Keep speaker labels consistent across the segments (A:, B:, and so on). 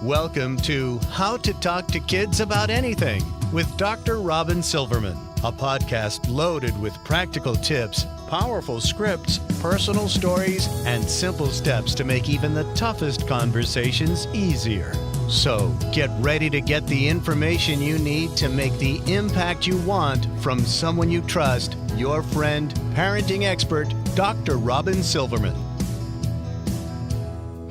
A: Welcome to How to Talk to Kids About Anything with Dr. Robyn Silverman, a podcast loaded with practical tips, powerful scripts, personal stories, and simple steps to make even the toughest conversations easier. So get ready to get the information you need to make the impact you want from someone you trust, your friend, parenting expert, Dr. Robyn Silverman.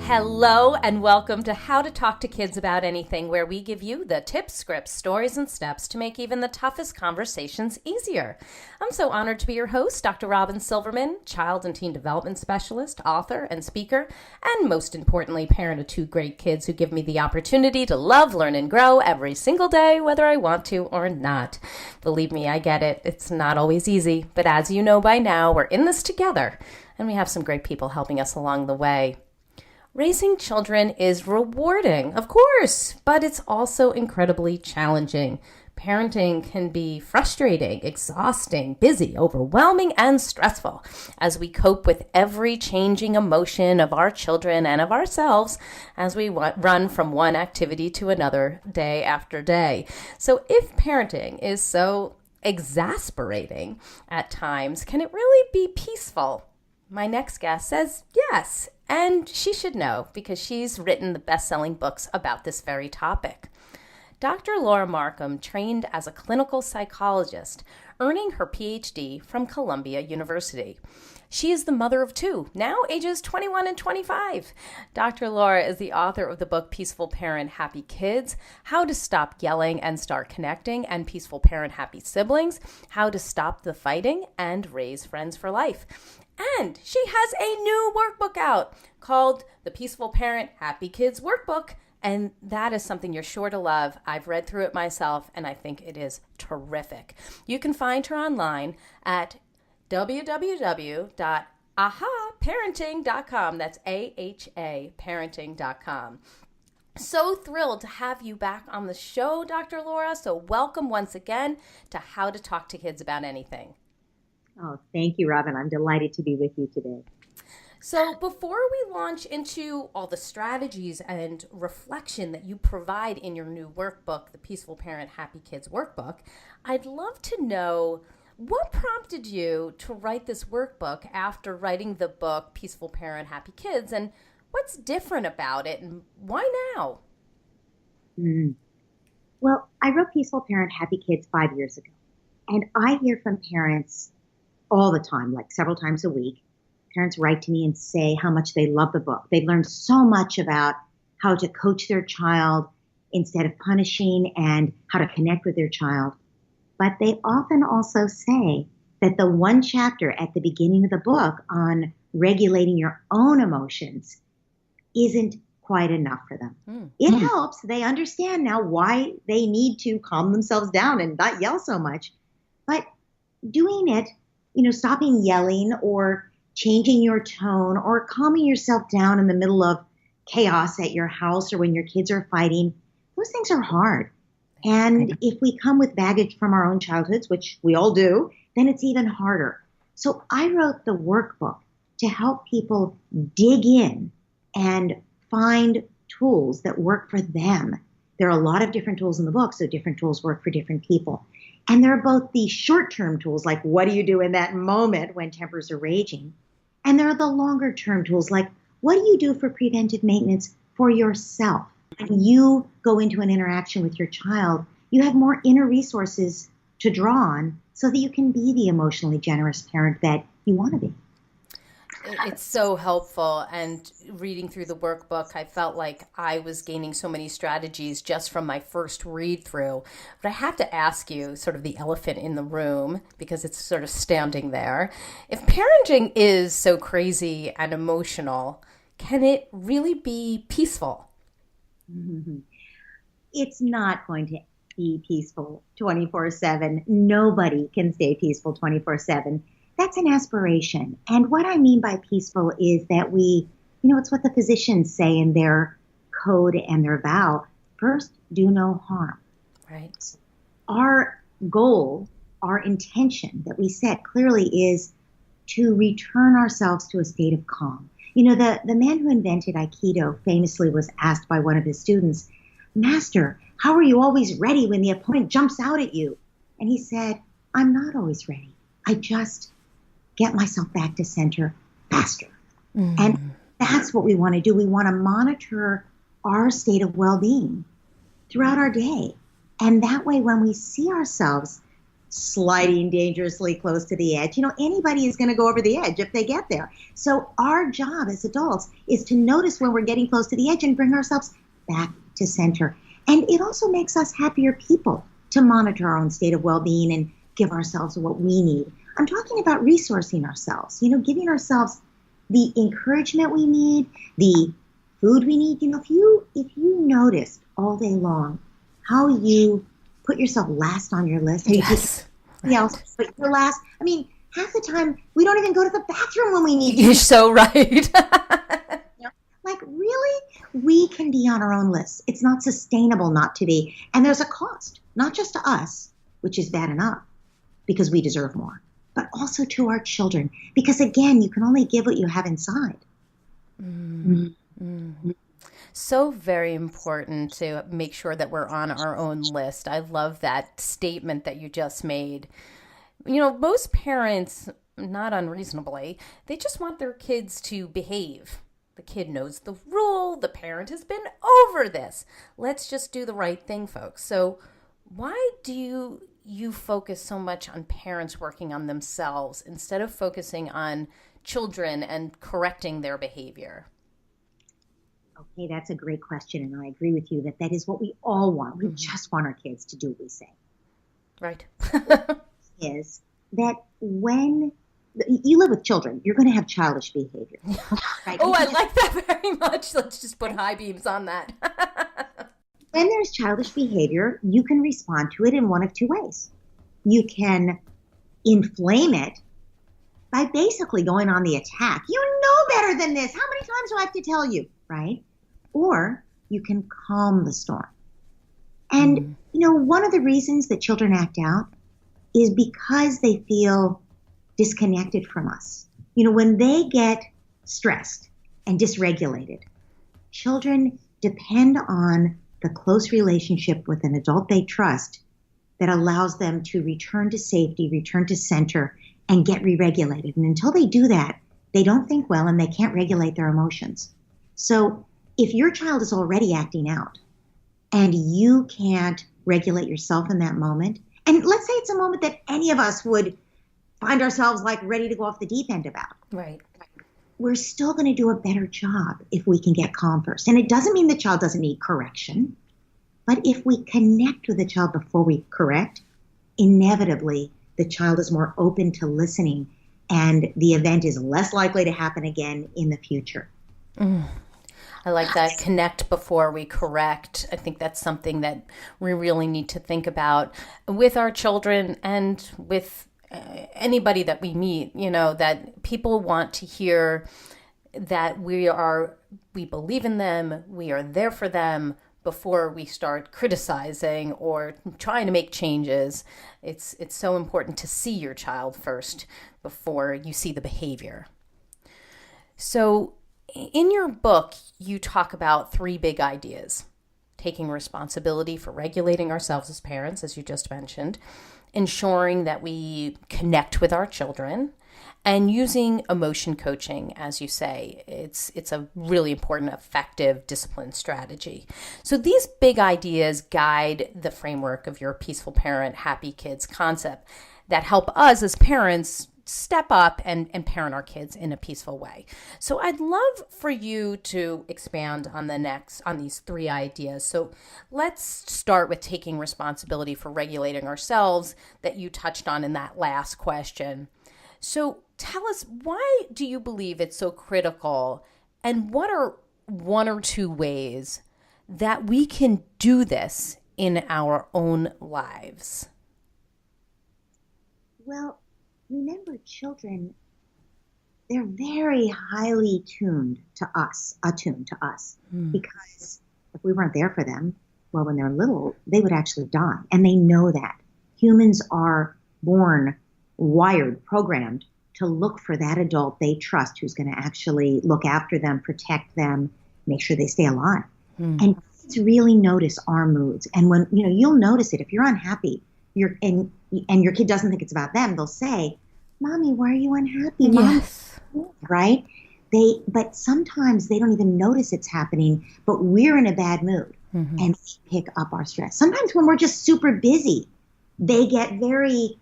B: Hello and welcome to How to Talk to Kids About Anything, where we give you the tips, scripts, stories, and steps to make even the toughest conversations easier. I'm so honored to be your host, Dr. Robyn Silverman, child and teen development specialist, author, and speaker, and most importantly, parent of two great kids who give me the opportunity to love, learn, and grow every single day, whether I want to or not. Believe me, I get it. It's not always easy, but as you know by now, we're in this together, and we have some great people helping us along the way. Raising children is rewarding, of course, but it's also incredibly challenging. Parenting can be frustrating, exhausting, busy, overwhelming, and stressful as we cope with every changing emotion of our children and of ourselves as we run from one activity to another day after day. So if parenting is so exasperating at times, can it really be peaceful? My next guest says yes, and she should know because she's written the best-selling books about this very topic. Dr. Laura Markham trained as a clinical psychologist, earning her PhD from Columbia University. She is the mother of two, now ages 21 and 25. Dr. Laura is the author of the book Peaceful Parent, Happy Kids, How to Stop Yelling and Start Connecting, and Peaceful Parent, Happy Siblings, How to Stop the Fighting and Raise Friends for Life. And she has a new workbook out called the Peaceful Parent, Happy Kids Workbook. And that is something you're sure to love. I've read through it myself, and I think it is terrific. You can find her online at www.ahaparenting.com. That's A-H-A parenting.com. So thrilled to have you back on the show, Dr. Laura. So welcome once again to How to Talk to Kids About Anything.
C: Oh, thank you, Robyn. I'm delighted to be with you today.
B: So before we launch into all the strategies and reflection that you provide in your new workbook, the Peaceful Parent, Happy Kids Workbook, I'd love to know what prompted you to write this workbook after writing the book, Peaceful Parent, Happy Kids, and what's different about it and why now?
C: Well, I wrote Peaceful Parent, Happy Kids 5 years ago, and I hear from parents all the time, like several times a week. Parents write to me and say how much they love the book. They've learned so much about how to coach their child instead of punishing and how to connect with their child. But they often also say that the one chapter at the beginning of the book on regulating your own emotions isn't quite enough for them. It helps. They understand now why they need to calm themselves down and not yell so much. But doing it, stopping yelling or changing your tone or calming yourself down in the middle of chaos at your house or when your kids are fighting, those things are hard. And if we come with baggage from our own childhoods, which we all do, then it's even harder. So I wrote the workbook to help people dig in and find tools that work for them. There are a lot of different tools in the book, so different tools work for different people. And there are both the short-term tools, like what do you do in that moment when tempers are raging? And there are the longer-term tools, like what do you do for preventive maintenance for yourself? When you go into an interaction with your child, you have more inner resources to draw on so that you can be the emotionally generous parent that you want to be.
B: It's so helpful, and reading through the workbook, I felt like I was gaining so many strategies just from my first read through. But I have to ask you, sort of the elephant in the room, because it's sort of standing there. If parenting is so crazy and emotional, can it really be peaceful?
C: It's not going to be peaceful 24/7. Nobody can stay peaceful 24/7. That's an aspiration. And what I mean by peaceful is that it's what the physicians say in their code and their vow. First, do no harm.
B: Right.
C: Our goal, our intention that we set clearly is to return ourselves to a state of calm. You know, the man who invented Aikido famously was asked by one of his students, Master, how are you always ready when the opponent jumps out at you? And he said, I'm not always ready. I just get myself back to center faster. And that's what we want to do. We want to monitor our state of well-being throughout our day. And that way, when we see ourselves sliding dangerously close to the edge, you know, anybody is going to go over the edge if they get there. So our job as adults is to notice when we're getting close to the edge and bring ourselves back to center. And it also makes us happier people to monitor our own state of well-being and give ourselves what we need. I'm talking about resourcing ourselves, you know, giving ourselves the encouragement we need, the food we need. You know, if you noticed all day long how you put yourself last on your list, and
B: Yes.
C: you else but you're last. I mean, half the time we don't even go to the bathroom when we need to.
B: You're so right.
C: Like, really? We can be on our own list. It's not sustainable not to be. And there's a cost, not just to us, which is bad enough because we deserve more, but also to our children. Because again, you can only give what you have inside.
B: So very important to make sure that we're on our own list. I love that statement that you just made. You know, most parents, not unreasonably, they just want their kids to behave. The kid knows the rule. The parent has been over this. Let's just do the right thing, folks. So why do you focus so much on parents working on themselves instead of focusing on children and correcting their behavior?
C: Okay, that's a great question. And I agree with you that is what we all want. We just want our kids to do what we say.
B: Right.
C: Is that when you live with children, you're going to have childish behavior. Right?
B: Oh, I like that very much. Let's just put high beams on that.
C: When there's childish behavior, you can respond to it in one of two ways. You can inflame it by basically going on the attack. You know better than this. How many times do I have to tell you, right? Or you can calm the storm. And, you know, one of the reasons that children act out is because they feel disconnected from us. You know, when they get stressed and dysregulated, children depend on the close relationship with an adult they trust that allows them to return to safety, return to center, and get re-regulated. And until they do that, they don't think well and they can't regulate their emotions. So if your child is already acting out and you can't regulate yourself in that moment, and let's say it's a moment that any of us would find ourselves like ready to go off the deep end about.
B: Right.
C: We're still going to do a better job if we can get calm first. And it doesn't mean the child doesn't need correction, but if we connect with the child before we correct, inevitably the child is more open to listening and the event is less likely to happen again in the future.
B: I like that. Connect before we correct. I think that's something that we really need to think about with our children and with anybody that we meet, you know, that people want to hear that we believe in them, we are there for them before we start criticizing or trying to make changes. It's so important to see your child first before you see the behavior. So in your book, you talk about 3 big ideas: taking responsibility for regulating ourselves as parents, as you just mentioned, ensuring that we connect with our children, and using emotion coaching, as you say. It's a really important, effective discipline strategy. So these big ideas guide the framework of your Peaceful Parent, Happy Kids concept that help us as parents step up and parent our kids in a peaceful way. So I'd love for you to expand on these 3 ideas. So let's start with taking responsibility for regulating ourselves that you touched on in that last question. So tell us, why do you believe it's so critical, and what are 1 or 2 ways that we can do this in our own lives?
C: Well, remember, children, they're very highly attuned to us, because if we weren't there for them, well, when they're little, they would actually die. And they know that. Humans are born, wired, programmed to look for that adult they trust who's going to actually look after them, protect them, make sure they stay alive. And kids really notice our moods. And when, you'll notice it. If you're unhappy, and your kid doesn't think it's about them, they'll say, Mommy, why are you unhappy?
B: Yes.
C: Mommy, right? But sometimes they don't even notice it's happening, but we're in a bad mood and they pick up our stress. Sometimes when we're just super busy, they get very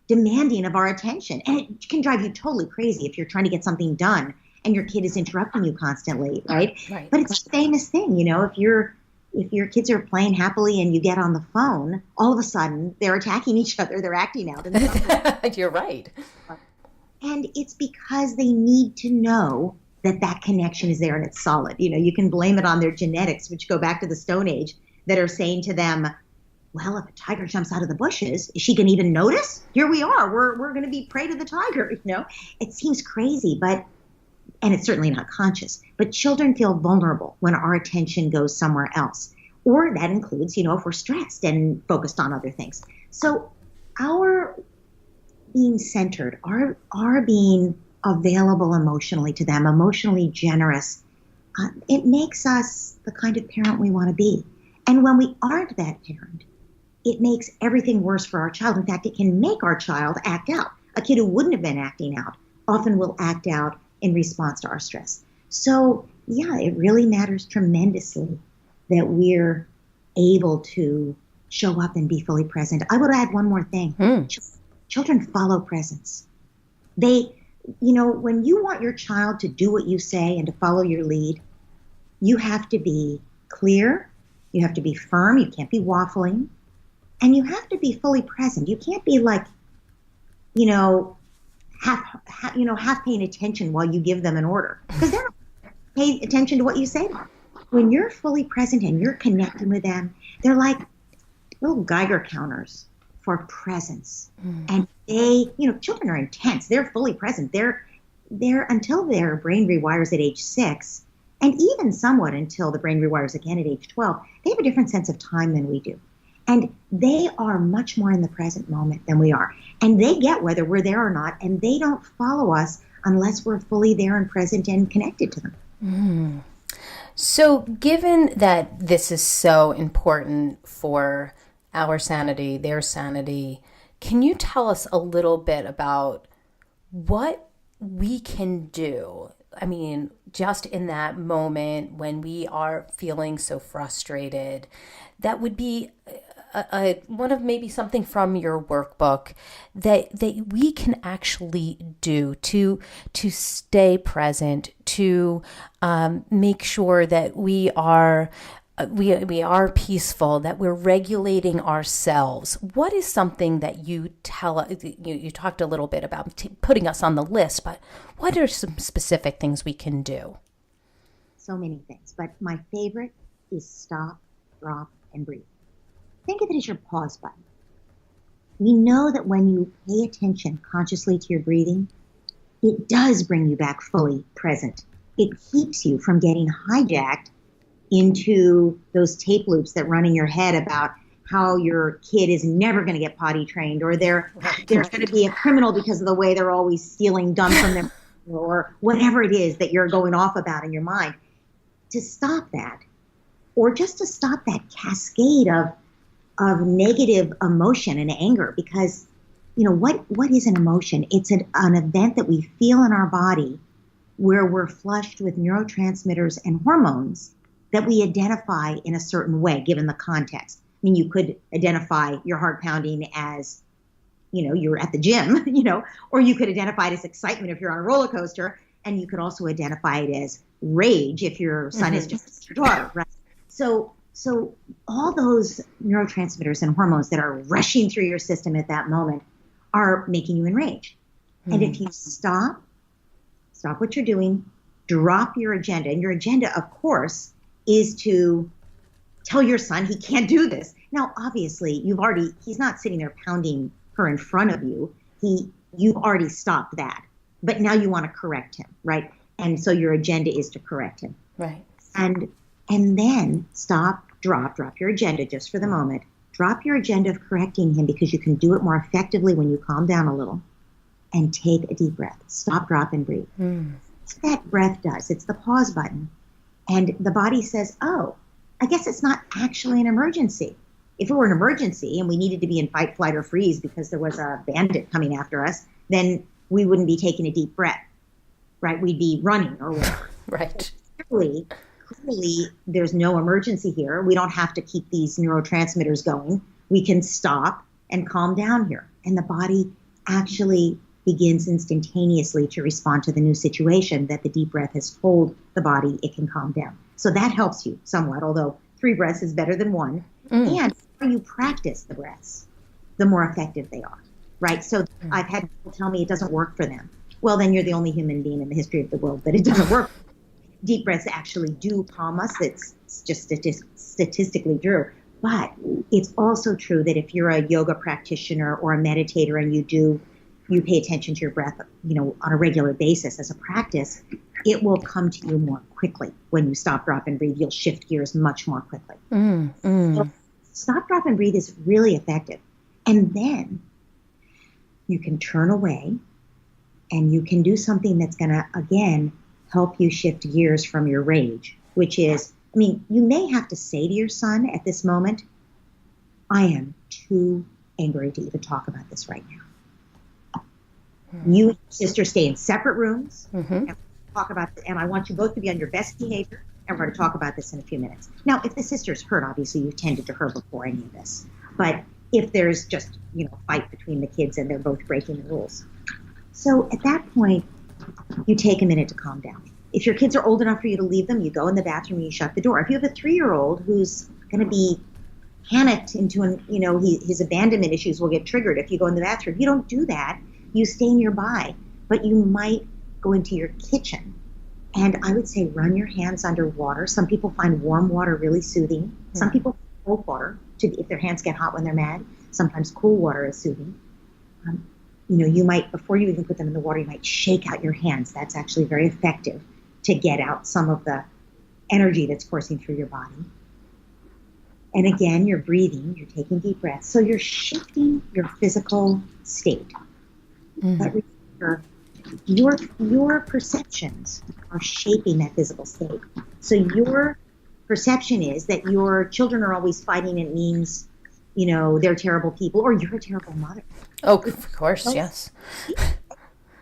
C: demanding of our attention. And it can drive you totally crazy if you're trying to get something done and your kid is interrupting you constantly, right? But it's a famous thing, if your kids are playing happily and you get on the phone, all of a sudden they're attacking each other, they're acting out.
B: You're right.
C: And it's because they need to know that connection is there and it's solid. You can blame it on their genetics, which go back to the Stone Age, that are saying to them, well, if a tiger jumps out of the bushes, is she going to even notice? Here we are. We're going to be prey to the tiger. It seems crazy, and it's certainly not conscious. But children feel vulnerable when our attention goes somewhere else. Or that includes, if we're stressed and focused on other things. So our being centered, our being available emotionally to them, emotionally generous, it makes us the kind of parent we want to be. And when we aren't that parent, it makes everything worse for our child. In fact, it can make our child act out. A kid who wouldn't have been acting out often will act out in response to our stress. So, yeah, it really matters tremendously that we're able to show up and be fully present. I would add one more thing. Children follow presence. They, when you want your child to do what you say and to follow your lead, you have to be clear, you have to be firm, you can't be waffling, and you have to be fully present. You can't be half paying attention while you give them an order, because they're not paying attention to what you say to them. When you're fully present and you're connecting with them, they're like little Geiger counters for presence. And they, children are intense. They're fully present. They're until their brain rewires at age 6, and even somewhat until the brain rewires again at age 12, they have a different sense of time than we do. And they are much more in the present moment than we are. And they get whether we're there or not, and they don't follow us unless we're fully there and present and connected to them.
B: So given that this is so important for our sanity, their sanity, can you tell us a little bit about what we can do? I mean, just in that moment when we are feeling so frustrated, that would be one of maybe something from your workbook that we can actually do to stay present, to make sure that we are peaceful, that we're regulating ourselves. What is something that you you talked a little bit about putting us on the list, but what are some specific things we can do?
C: So many things, but my favorite is stop, drop, and breathe. Think of it as your pause button. We know that when you pay attention consciously to your breathing, it does bring you back fully present. It keeps you from getting hijacked into those tape loops that run in your head about how your kid is never going to get potty trained, or they're going to be a criminal because of the way they're always stealing gum from them, or whatever it is that you're going off about in your mind. To stop that, or just to stop that cascade of negative emotion and anger, because what is an emotion? It's an event that we feel in our body where we're flushed with neurotransmitters and hormones that we identify in a certain way given the context. I mean, you could identify your heart pounding as you're at the gym, or you could identify it as excitement if you're on a roller coaster, and you could also identify it as rage if your son is just your daughter, right? So all those neurotransmitters and hormones that are rushing through your system at that moment are making you enraged. And if you stop what you're doing, drop your agenda, and your agenda, of course, is to tell your son he can't do this. Now, obviously, he's not sitting there pounding her in front of you. You've already stopped that. But now you want to correct him, right? And so your agenda is to correct him.
B: Right.
C: And then stop, drop your agenda just for the moment. Drop your agenda of correcting him, because you can do it more effectively when you calm down a little. and take a deep breath. Stop, drop, and breathe. What that breath does, it's the pause button. And the body says, oh, I guess it's not actually an emergency. If it were an emergency and we needed to be in fight, flight, or freeze because there was a bandit coming after us, then we wouldn't be taking a deep breath, right? We'd be running or whatever.
B: Right.
C: Clearly, there's no emergency here. We don't have to keep these neurotransmitters going. We can stop and calm down here. And the body actually begins instantaneously to respond to the new situation that the deep breath has told the body it can calm down. So that helps you somewhat, although 3 breaths is better than 1. And the more you practice the breaths, the more effective they are, right? So I've had people tell me it doesn't work for them. Well, then you're the only human being in the history of the world that it doesn't work. Deep breaths actually do calm us. It's just statistically true. But it's also true that if you're a yoga practitioner or a meditator and you pay attention to your breath, on a regular basis as a practice, it will come to you more quickly. When you stop, drop, and breathe, you'll shift gears much more quickly. So stop, drop, and breathe is really effective. And then you can turn away and you can do something that's going to, again, help you shift gears from your rage, which is, you may have to say to your son at this moment, I am too angry to even talk about this right now. You and your sister stay in separate rooms and talk about this, and I want you both to be on your best behavior, and we're going to talk about this in a few minutes. Now, if the sister's hurt, obviously you've tended to her before any of this. But if there's just, fight between the kids and they're both breaking the rules. So at that point, you take a minute to calm down. If your kids are old enough for you to leave them, you go in the bathroom and you shut the door. If you have a 3-year-old who's going to be panicked into his abandonment issues will get triggered if you go in the bathroom. You don't do that. You stay nearby, but you might go into your kitchen. And I would say run your hands under water. Some people find warm water really soothing. Some people find cold water if their hands get hot when they're mad. Sometimes cool water is soothing. You might, before you even put them in the water, you might shake out your hands. That's actually very effective to get out some of the energy that's coursing through your body. And again, you're breathing, you're taking deep breaths. So you're shifting your physical state. But remember, your perceptions are shaping that physical state. So your perception is that your children are always fighting. It means, they're terrible people, or you're a terrible mother.
B: Oh, of course, yes.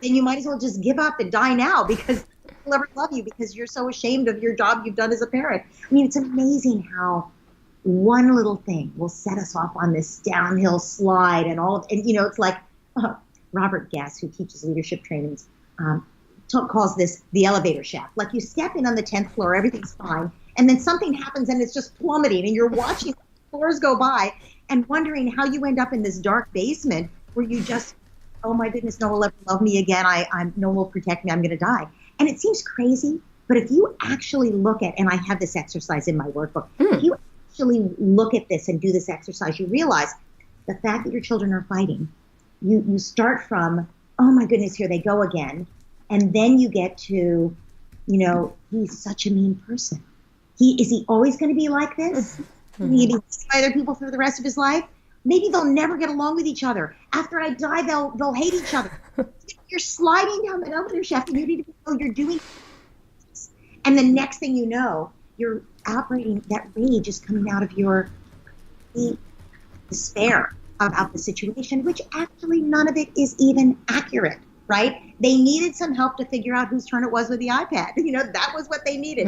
C: Then you might as well just give up and die now, because people ever love you because you're so ashamed of your job you've done as a parent. It's amazing how one little thing will set us off on this downhill slide, and it's like Robert Guess, who teaches leadership trainings, calls this the elevator shaft. Like you step in on the 10th floor, everything's fine, and then something happens and it's just plummeting, and you're watching floors go by and wondering how you end up in this dark basement where you just, oh my goodness, no one will ever love me again. No one will protect me. I'm going to die. And it seems crazy, but if you actually look at, and I have this exercise in my workbook, if you actually look at this and do this exercise, you realize the fact that your children are fighting, you start from, oh my goodness, here they go again. And then you get to, he's such a mean person. Is he always going to be like this? Maybe be by other people for the rest of his life? Maybe they'll never get along with each other. After I die, they'll hate each other. You're sliding down the elevator shaft, and you need to know you're doing this. And the next thing you know, you're operating, that rage is coming out of your despair about the situation, which actually none of it is even accurate, right? They needed some help to figure out whose turn it was with the iPad. That was what they needed.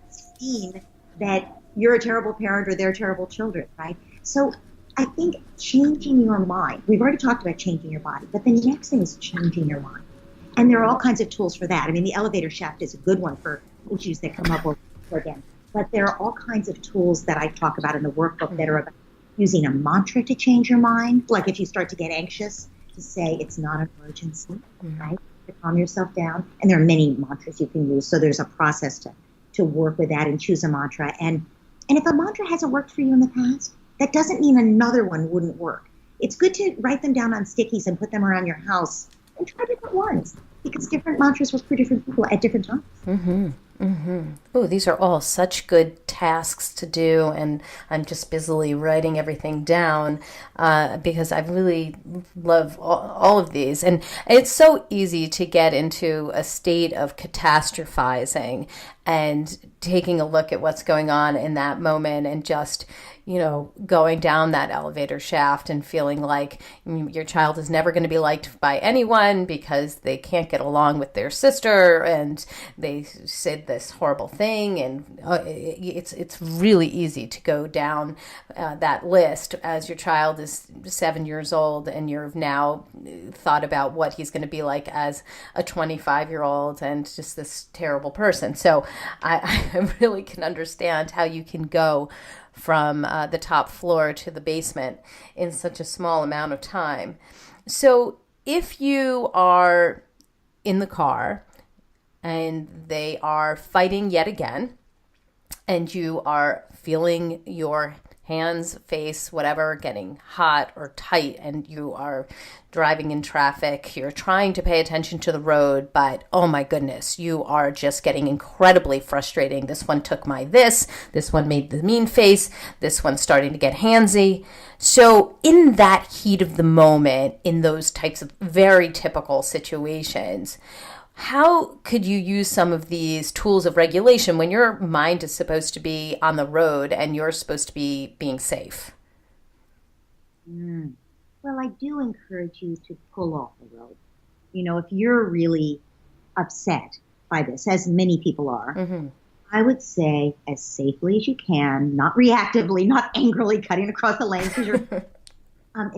C: It's mean that you're a terrible parent or they're terrible children, right? So I think changing your mind, we've already talked about changing your body, but the next thing is changing your mind. And there are all kinds of tools for that. The elevator shaft is a good one for issues that come up over again. But there are all kinds of tools that I talk about in the workbook that are about using a mantra to change your mind. Like if you start to get anxious, to say it's not an emergency, right? To calm yourself down. And there are many mantras you can use. So there's a process to work with that and choose a mantra. And if a mantra hasn't worked for you in the past, that doesn't mean another one wouldn't work. It's good to write them down on stickies and put them around your house and try different ones, because different mantras work for different people at different times.
B: Oh, these are all such good tasks to do, and I'm just busily writing everything down because I really love all of these. And it's so easy to get into a state of catastrophizing and taking a look at what's going on in that moment and just, going down that elevator shaft and feeling like your child is never going to be liked by anyone because they can't get along with their sister and they said this horrible thing. And it's really easy to go down that list as your child is 7 years old and you've now thought about what he's going to be like as a 25-year-old and just this terrible person. So I really can understand how you can go from the top floor to the basement in such a small amount of time. So if you are in the car and they are fighting yet again, and you are feeling your hands, face, whatever, getting hot or tight, and you are driving in traffic, you're trying to pay attention to the road, but oh my goodness, you are just getting incredibly frustrating. This one took my this one made the mean face, this one's starting to get handsy. So in that heat of the moment, in those types of very typical situations, how could you use some of these tools of regulation when your mind is supposed to be on the road and you're supposed to be being safe?
C: Well, I do encourage you to pull off the road. If you're really upset by this, as many people are, I would say as safely as you can, not reactively, not angrily cutting across the lane, because you're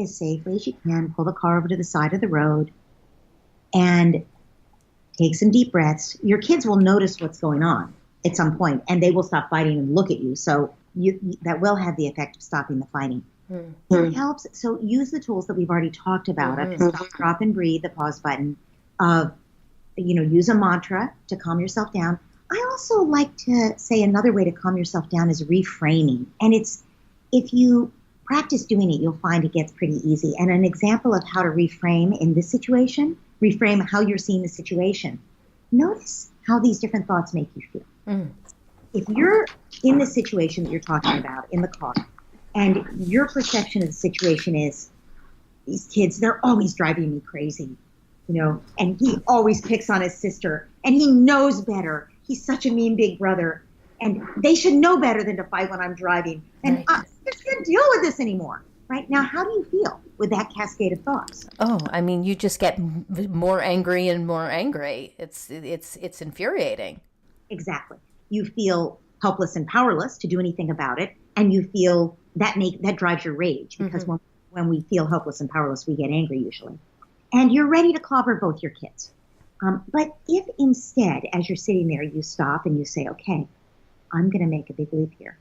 C: as safely as you can, pull the car over to the side of the road and take some deep breaths. Your kids will notice what's going on at some point, and they will stop fighting and look at you. So that will have the effect of stopping the fighting. It helps. So use the tools that we've already talked about. Stop, drop, and breathe, the pause button. Use a mantra to calm yourself down. I also like to say another way to calm yourself down is reframing. And if you practice doing it, you'll find it gets pretty easy. And an example of how to reframe in this situation, reframe how you're seeing the situation. Notice how these different thoughts make you feel. If you're in the situation that you're talking about in the car, and your perception of the situation is, these kids, they're always driving me crazy, and he always picks on his sister, and he knows better. He's such a mean big brother, and they should know better than to fight when I'm driving. And I just can't deal with this anymore. Right now, how do you feel with that cascade of thoughts?
B: Oh, I mean, you just get more angry and more angry. It's infuriating.
C: Exactly. You feel helpless and powerless to do anything about it, and you feel that drives your rage, because when we feel helpless and powerless, we get angry usually, and you're ready to clobber both your kids. But if instead, as you're sitting there, you stop and you say, "Okay, I'm going to make a big leap here.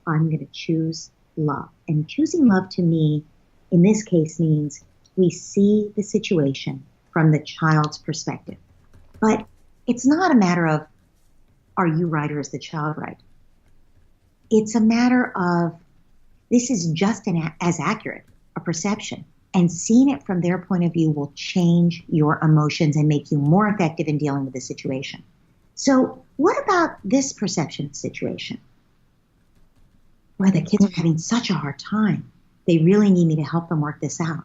C: I'm going to choose love." And choosing love to me, in this case, means we see the situation from the child's perspective. But it's not a matter of, are you right or is the child right? It's a matter of, this is just as accurate a perception. And seeing it from their point of view will change your emotions and make you more effective in dealing with the situation. So what about this perception of the situation? Where the kids are having such a hard time. They really need me to help them work this out.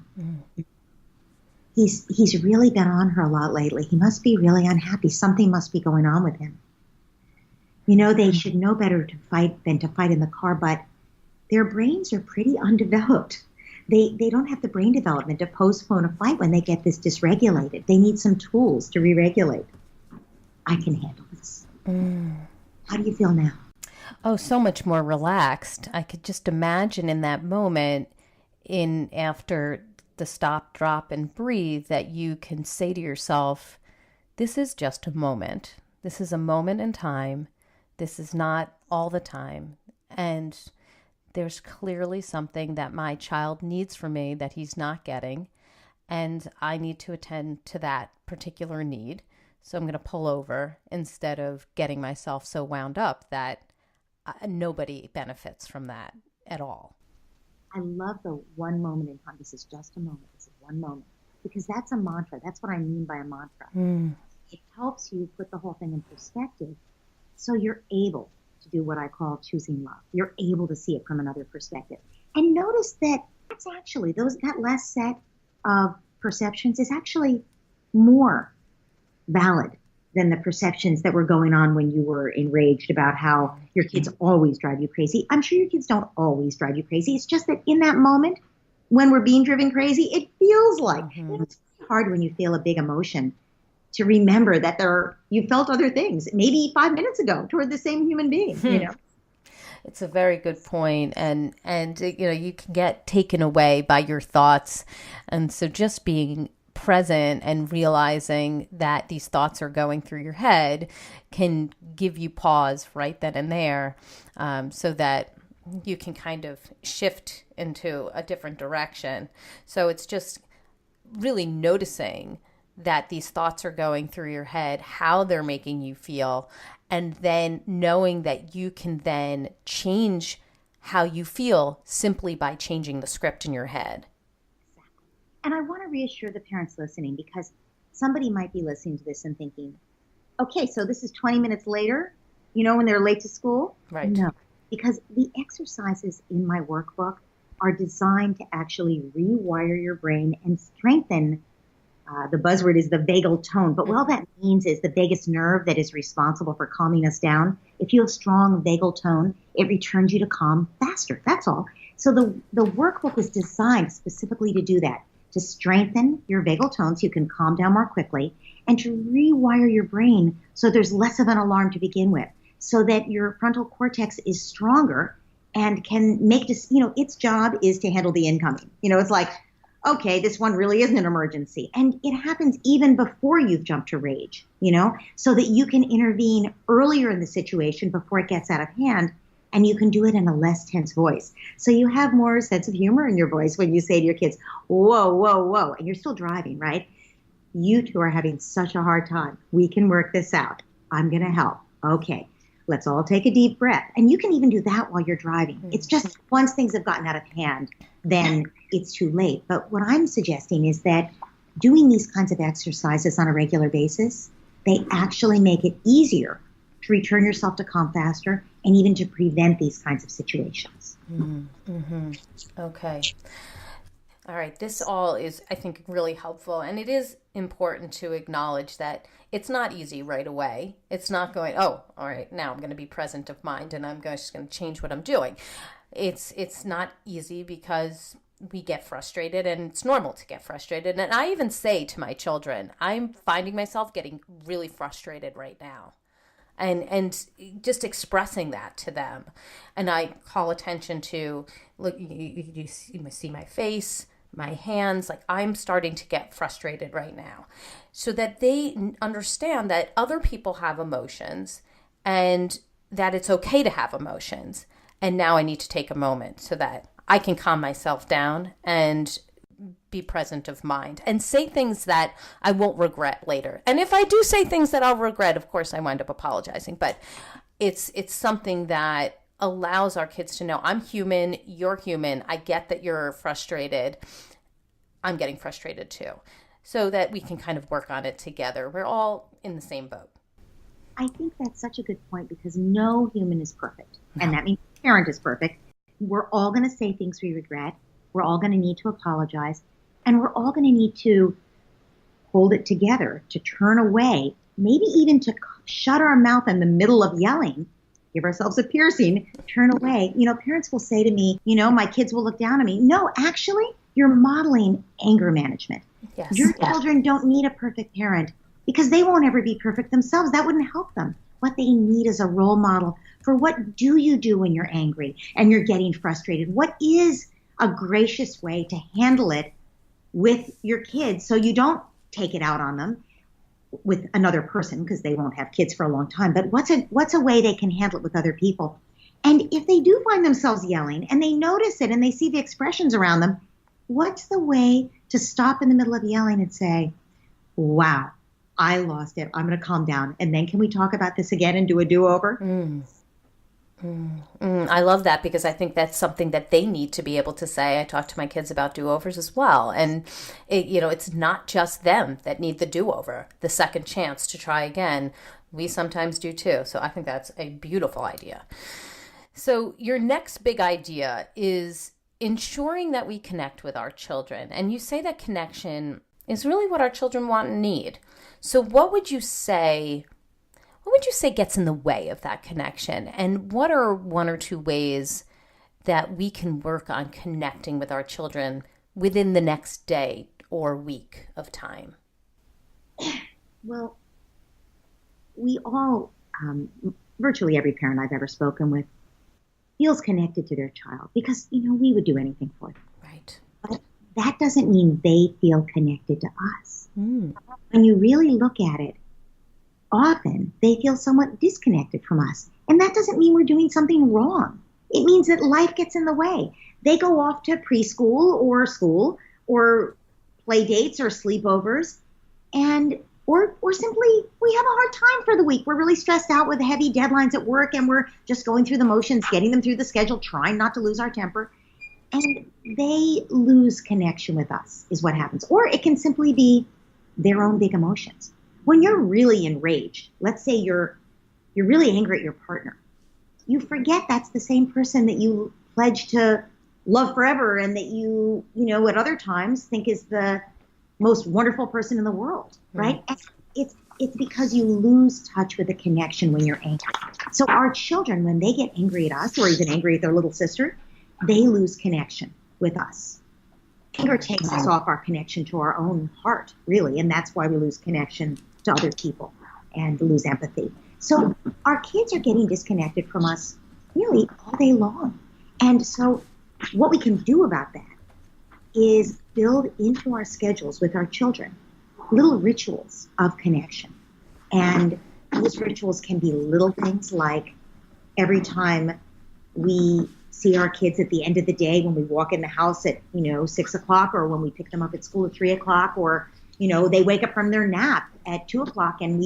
C: He's really been on her a lot lately. He must be really unhappy. Something must be going on with him. They should know better to fight than to fight in the car, but their brains are pretty undeveloped. They don't have the brain development to postpone a fight when they get this dysregulated. They need some tools to re-regulate. I can handle this. How do you feel now?
B: Oh, so much more relaxed. I could just imagine in that moment, after the stop, drop, and breathe, that you can say to yourself, this is just a moment. This is a moment in time. This is not all the time. And there's clearly something that my child needs from me that he's not getting. And I need to attend to that particular need. So I'm going to pull over instead of getting myself so wound up that nobody benefits from that at all.
C: I love the one moment in time. This is just a moment. This is one moment. Because that's a mantra. That's what I mean by a mantra. It helps you put the whole thing in perspective, so you're able to do what I call choosing love. You're able to see it from another perspective. And notice that that's actually, that last set of perceptions is actually more valid than the perceptions that were going on when you were enraged about how your kids always drive you crazy. I'm sure your kids don't always drive you crazy. It's just that in that moment, when we're being driven crazy, it feels like, it's hard when you feel a big emotion to remember that you felt other things, maybe 5 minutes ago toward the same human being,
B: It's a very good point. And you can get taken away by your thoughts. And so just being present and realizing that these thoughts are going through your head can give you pause right then and there, so that you can kind of shift into a different direction. So it's just really noticing that these thoughts are going through your head, how they're making you feel, and then knowing that you can then change how you feel simply by changing the script in your head.
C: Exactly. And I want to reassure the parents listening, because somebody might be listening to this and thinking, okay, so this is 20 minutes later, when they're late to school?
B: Right.
C: No, because the exercises in my workbook are designed to actually rewire your brain and strengthen the buzzword is the vagal tone. But what all that means is the vagus nerve that is responsible for calming us down. If you have strong vagal tone, it returns you to calm faster. That's all. So the workbook is designed specifically to do that, to strengthen your vagal tone so you can calm down more quickly, and to rewire your brain so there's less of an alarm to begin with, so that your frontal cortex is stronger and can make this, its job is to handle the incoming. It's like, okay, this one really isn't an emergency. And it happens even before you've jumped to rage, so that you can intervene earlier in the situation before it gets out of hand, and you can do it in a less tense voice. So you have more sense of humor in your voice when you say to your kids, whoa, whoa, whoa, and you're still driving, right? You two are having such a hard time. We can work this out. I'm going to help. Okay, let's all take a deep breath. And you can even do that while you're driving. It's just once things have gotten out of hand, then it's too late. But what I'm suggesting is that doing these kinds of exercises on a regular basis, they actually make it easier to return yourself to calm faster and even to prevent these kinds of situations.
B: Okay. All right. This all is, I think, really helpful. And it is important to acknowledge that it's not easy right away. It's not going, oh, all right, now I'm going to be present of mind and I'm just going to change what I'm doing. It's not easy because we get frustrated, and it's normal to get frustrated. And I even say to my children, I'm finding myself getting really frustrated right now. And just expressing that to them. And I call attention to, look, you see my face, my hands, like I'm starting to get frustrated right now, so that they understand that other people have emotions and that it's okay to have emotions. And now I need to take a moment so that I can calm myself down and be present of mind and say things that I won't regret later. And if I do say things that I'll regret, of course I wind up apologizing, but it's something that allows our kids to know, I'm human, you're human. I get that you're frustrated. I'm getting frustrated too. So that we can kind of work on it together. We're all in the same boat.
C: I think that's such a good point, because no human is perfect. No. And that means no parent is perfect. We're all going to say things we regret. We're all going to need to apologize. And we're all going to need to hold it together, to turn away, maybe even to shut our mouth in the middle of yelling, give ourselves a piercing, turn away. Parents will say to me, my kids will look down at me. No, actually, you're modeling anger management.
B: Yes.
C: Your children don't need a perfect parent, because they won't ever be perfect themselves. That wouldn't help them. What they need is a role model for what do you do when you're angry and you're getting frustrated. What is a gracious way to handle it with your kids so you don't take it out on them with another person, because they won't have kids for a long time. But what's a way they can handle it with other people? And if they do find themselves yelling and they notice it and they see the expressions around them, what's the way to stop in the middle of yelling and say, wow, I lost it. I'm going to calm down. And then can we talk about this again and do a do-over?
B: I love that, because I think that's something that they need to be able to say. I talk to my kids about do-overs as well. And it's not just them that need the do-over, the second chance to try again. We sometimes do too. So I think that's a beautiful idea. So your next big idea is ensuring that we connect with our children. And you say that connection is really what our children want and need. So what would you say gets in the way of that connection? And what are one or two ways that we can work on connecting with our children within the next day or week of time?
C: Well, we all, virtually every parent I've ever spoken with feels connected to their child because, we would do anything for them.
B: Right.
C: But that doesn't mean they feel connected to us.
B: Mm.
C: When you really look at it, often they feel somewhat disconnected from us. And that doesn't mean we're doing something wrong. It means that life gets in the way. They go off to preschool or school or play dates or sleepovers, and or simply we have a hard time for the week. We're really stressed out with heavy deadlines at work, and we're just going through the motions, getting them through the schedule, trying not to lose our temper. And they lose connection with us is what happens. Or it can simply be their own big emotions. When you're really enraged, let's say you're really angry at your partner, you forget that's the same person that you pledge to love forever and that you at other times think is the most wonderful person in the world, right? Mm-hmm. It's because you lose touch with the connection when you're angry. So our children, when they get angry at us or even angry at their little sister, they lose connection with us. Anger takes us off our connection to our own heart, really, and that's why we lose connection to other people and lose empathy. So our kids are getting disconnected from us really all day long. And so what we can do about that is build into our schedules with our children little rituals of connection. And those rituals can be little things like every time we see our kids at the end of the day when we walk in the house at 6 o'clock, or when we pick them up at school at 3 o'clock, or they wake up from their nap at 2 o'clock, and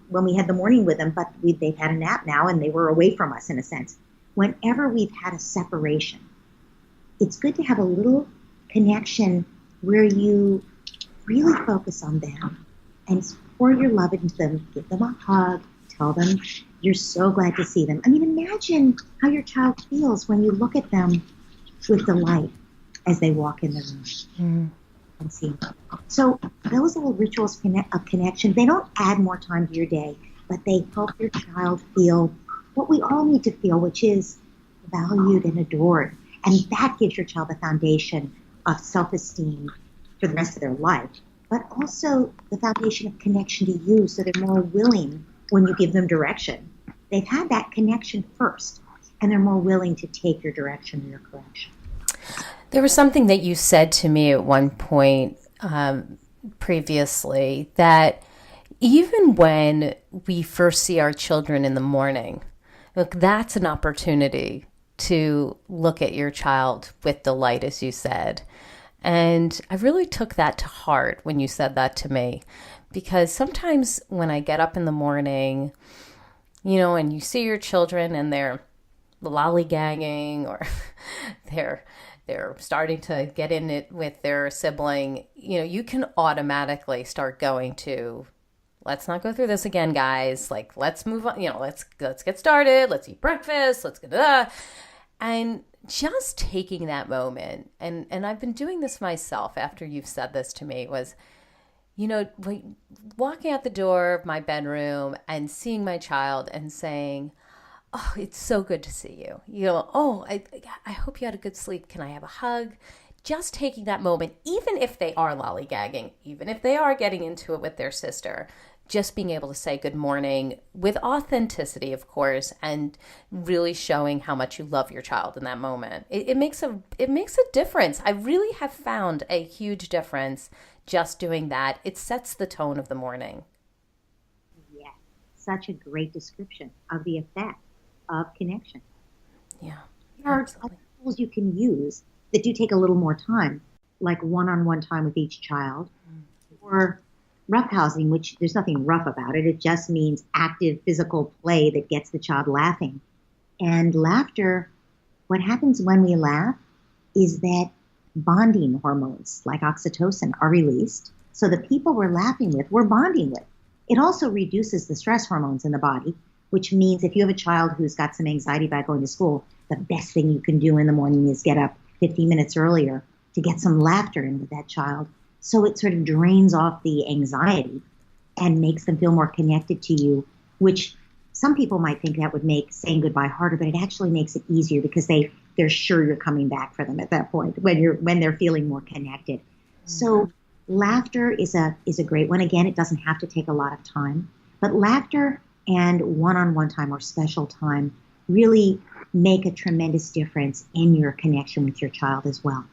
C: when we had the morning with them, but they've had a nap now and they were away from us in a sense. Whenever we've had a separation, it's good to have a little connection where you really focus on them and pour your love into them, give them a hug, tell them you're so glad to see them. I mean, imagine how your child feels when you look at them with delight as they walk in the room. And see them. So those little rituals of connection, they don't add more time to your day, but they help your child feel what we all need to feel, which is valued and adored. And that gives your child the foundation of self-esteem for the rest of their life, but also the foundation of connection to you, so they're more willing when you give them direction. They've had that connection first, and they're more willing to take your direction or your correction.
B: There was something that you said to me at one point previously, that even when we first see our children in the morning, look, that's an opportunity to look at your child with delight, as you said. And I really took that to heart when you said that to me, because sometimes when I get up in the morning, and you see your children and they're lollygagging or they're starting to get in it with their sibling, you can automatically start going to, let's not go through this again, guys. Like, let's move on, let's get started. Let's eat breakfast. Let's get and just taking that moment. And I've been doing this myself after you've said this to me, was, like walking out the door of my bedroom and seeing my child and saying, oh, it's so good to see you. I hope you had a good sleep. Can I have a hug? Just taking that moment, even if they are lollygagging, even if they are getting into it with their sister, just being able to say good morning with authenticity, of course, and really showing how much you love your child in that moment. It makes a difference. I really have found a huge difference just doing that. It sets the tone of the morning.
C: Yeah, such a great description of the effect of connection.
B: Yeah,
C: there are tools you can use that do take a little more time, like one-on-one time with each child, or roughhousing, which there's nothing rough about it. It just means active physical play that gets the child laughing. And laughter, what happens when we laugh is that bonding hormones like oxytocin are released. So the people we're laughing with, we're bonding with. It also reduces the stress hormones in the body, which means if you have a child who's got some anxiety about going to school, the best thing you can do in the morning is get up 15 minutes earlier to get some laughter into that child. So it sort of drains off the anxiety and makes them feel more connected to you, which some people might think that would make saying goodbye harder, but it actually makes it easier because they're sure you're coming back for them at that point when they're feeling more connected. Mm-hmm. So laughter is a great one. Again, it doesn't have to take a lot of time, but laughter and one-on-one time or special time really make a tremendous difference in your connection with your child as well.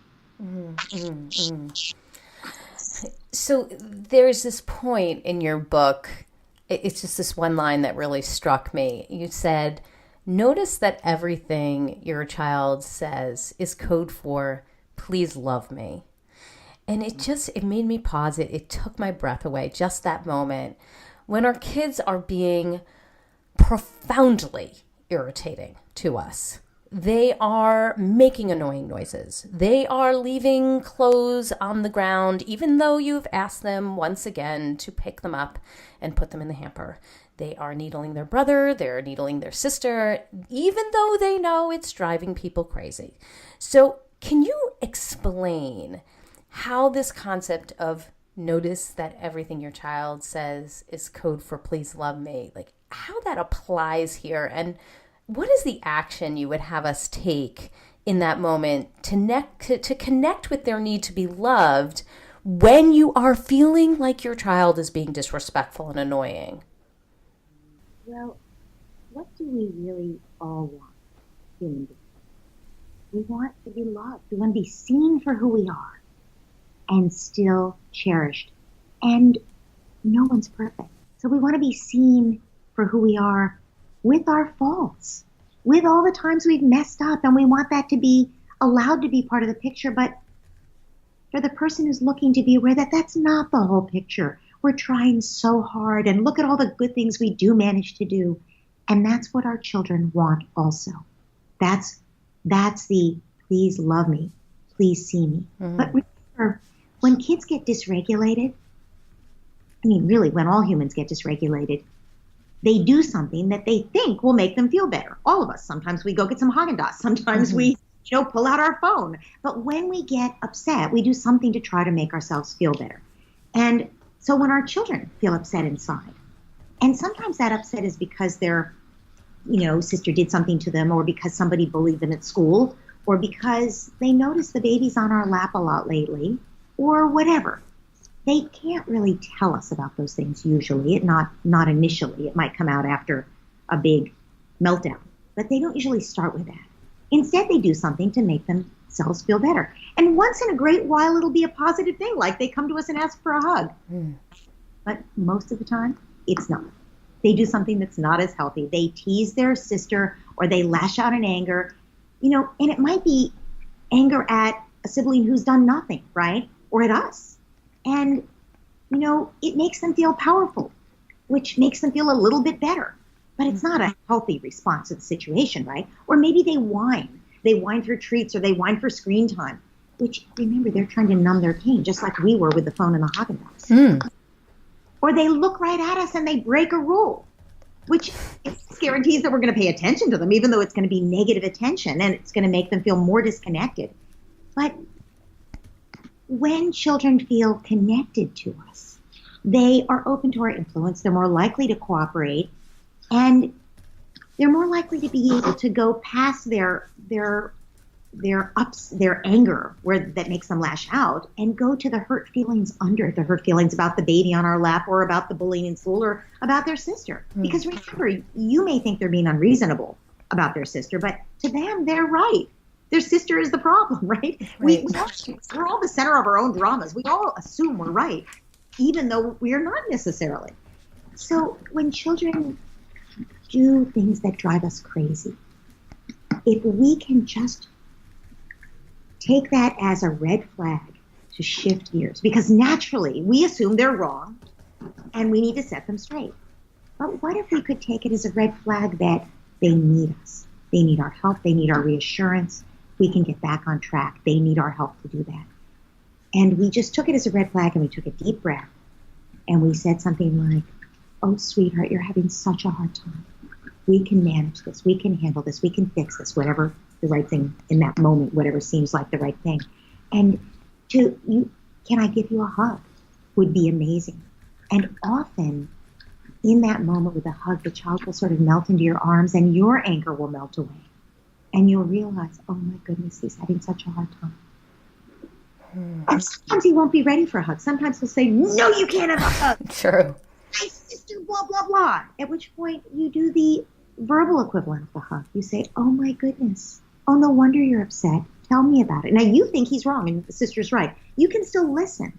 B: So there's this point in your book, it's just this one line that really struck me. You said, notice that everything your child says is code for, please love me. And it made me pause. It took my breath away, just that moment. When our kids are being profoundly irritating to us, they are making annoying noises. They are leaving clothes on the ground, even though you've asked them once again to pick them up and put them in the hamper. They are needling their brother. They're needling their sister, even though they know it's driving people crazy. So can you explain how this concept of notice that everything your child says is code for please love me, like how that applies here, and what is the action you would have us take in that moment to connect with their need to be loved when you are feeling like your child is being disrespectful and annoying?
C: Well, what do we really all want, human beings? We want to be loved. We want to be seen for who we are and still cherished. And no one's perfect. So we want to be seen for who we are with our faults, with all the times we've messed up, and we want that to be allowed to be part of the picture. But for the person who's looking to be aware that that's not the whole picture. We're trying so hard, and look at all the good things we do manage to do. And that's what our children want also. That's the please love me, please see me. Mm-hmm. But remember, when kids get dysregulated, I mean, really, when all humans get dysregulated, they do something that they think will make them feel better. All of us. Sometimes we go get some Haagen-Dazs. Sometimes we, pull out our phone. But when we get upset, we do something to try to make ourselves feel better. And so when our children feel upset inside, and sometimes that upset is because their, sister did something to them, or because somebody bullied them at school, or because they noticed the baby's on our lap a lot lately, or whatever. They can't really tell us about those things usually, not initially. It might come out after a big meltdown, but they don't usually start with that. Instead, they do something to make themselves feel better. And once in a great while, it'll be a positive thing, like they come to us and ask for a hug. But most of the time, it's not. They do something that's not as healthy. They tease their sister, or they lash out in anger, and it might be anger at a sibling who's done nothing, right? Or at us. And, it makes them feel powerful, which makes them feel a little bit better. But it's not a healthy response to the situation, right? Or maybe they whine. They whine for treats, or they whine for screen time, which, remember, they're trying to numb their pain, just like we were with the phone and the Haagen-Dazs. Or they look right at us and they break a rule, which guarantees that we're going to pay attention to them, even though it's going to be negative attention and it's going to make them feel more disconnected. But when children feel connected to us, they are open to our influence. They're more likely to cooperate, and they're more likely to be able to go past their anger that makes them lash out, and go to the hurt feelings about the baby on our lap, or about the bullying in school, or about their sister. Because remember, you may think they're being unreasonable about their sister, but to them, they're right. Their sister is the problem, right? We're all the center of our own dramas. We all assume we're right, even though we are not necessarily. So when children do things that drive us crazy, if we can just take that as a red flag to shift gears, because naturally we assume they're wrong and we need to set them straight. But what if we could take it as a red flag that they need us? They need our help. They need our reassurance. We can get back on track. They need our help to do that. And we just took it as a red flag, and we took a deep breath, and we said something like, oh, sweetheart, you're having such a hard time. We can manage this. We can handle this. We can fix this, whatever the right thing in that moment, whatever seems like the right thing. And can I give you a hug would be amazing. And often in that moment with a hug, the child will sort of melt into your arms and your anger will melt away. And you'll realize, oh my goodness, he's having such a hard time. And sometimes he won't be ready for a hug. Sometimes he'll say, no, you can't have a hug.
B: True.
C: My sister, blah, blah, blah. At which point you do the verbal equivalent of the hug. You say, oh my goodness. Oh, no wonder you're upset. Tell me about it. Now you think he's wrong and the sister's right. You can still listen.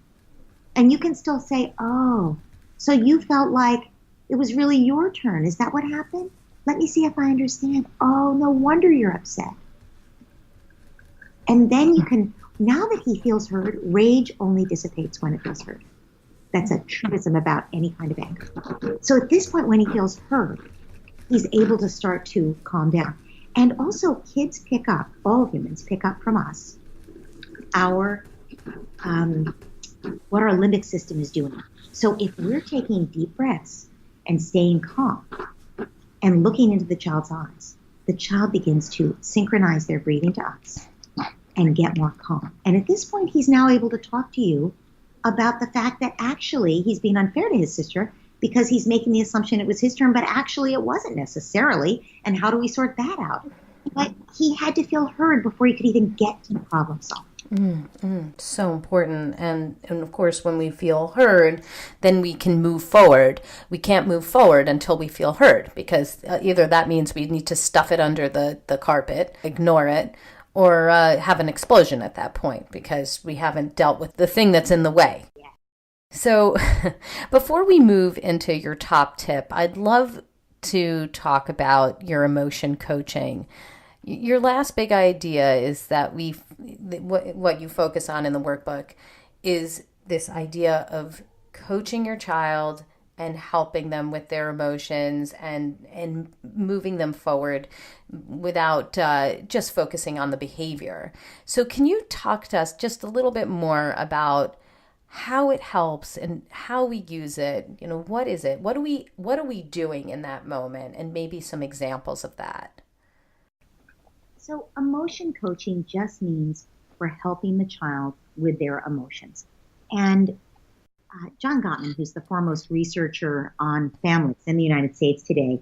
C: And you can still say, oh, so you felt like it was really your turn. Is that what happened? Let me see if I understand. Oh, no wonder you're upset. And then you can, now that he feels heard, rage only dissipates when it feels heard. That's a truism about any kind of anger. So at this point, when he feels heard, he's able to start to calm down. And also, kids pick up, all humans pick up from us, what our limbic system is doing. So if we're taking deep breaths and staying calm and looking into the child's eyes, the child begins to synchronize their breathing to us and get more calm. And at this point, he's now able to talk to you about the fact that actually he's being unfair to his sister because he's making the assumption it was his turn, but actually it wasn't necessarily. And how do we sort that out? But he had to feel heard before he could even get to the problem solving.
B: So important. And of course, when we feel heard, then we can move forward. We can't move forward until we feel heard, because either that means we need to stuff it under the carpet, ignore it, or have an explosion at that point because we haven't dealt with the thing that's in the way.
C: Yeah.
B: So before we move into your top tip, I'd love to talk about your emotion coaching. Your last big idea is that what you focus on in the workbook is this idea of coaching your child and helping them with their emotions and moving them forward without just focusing on the behavior. So can you talk to us just a little bit more about how it helps and how we use it? You know, what is it? What are we doing in that moment? And maybe some examples of that.
C: So emotion coaching just means we're helping the child with their emotions. And John Gottman, who's the foremost researcher on families in the United States today,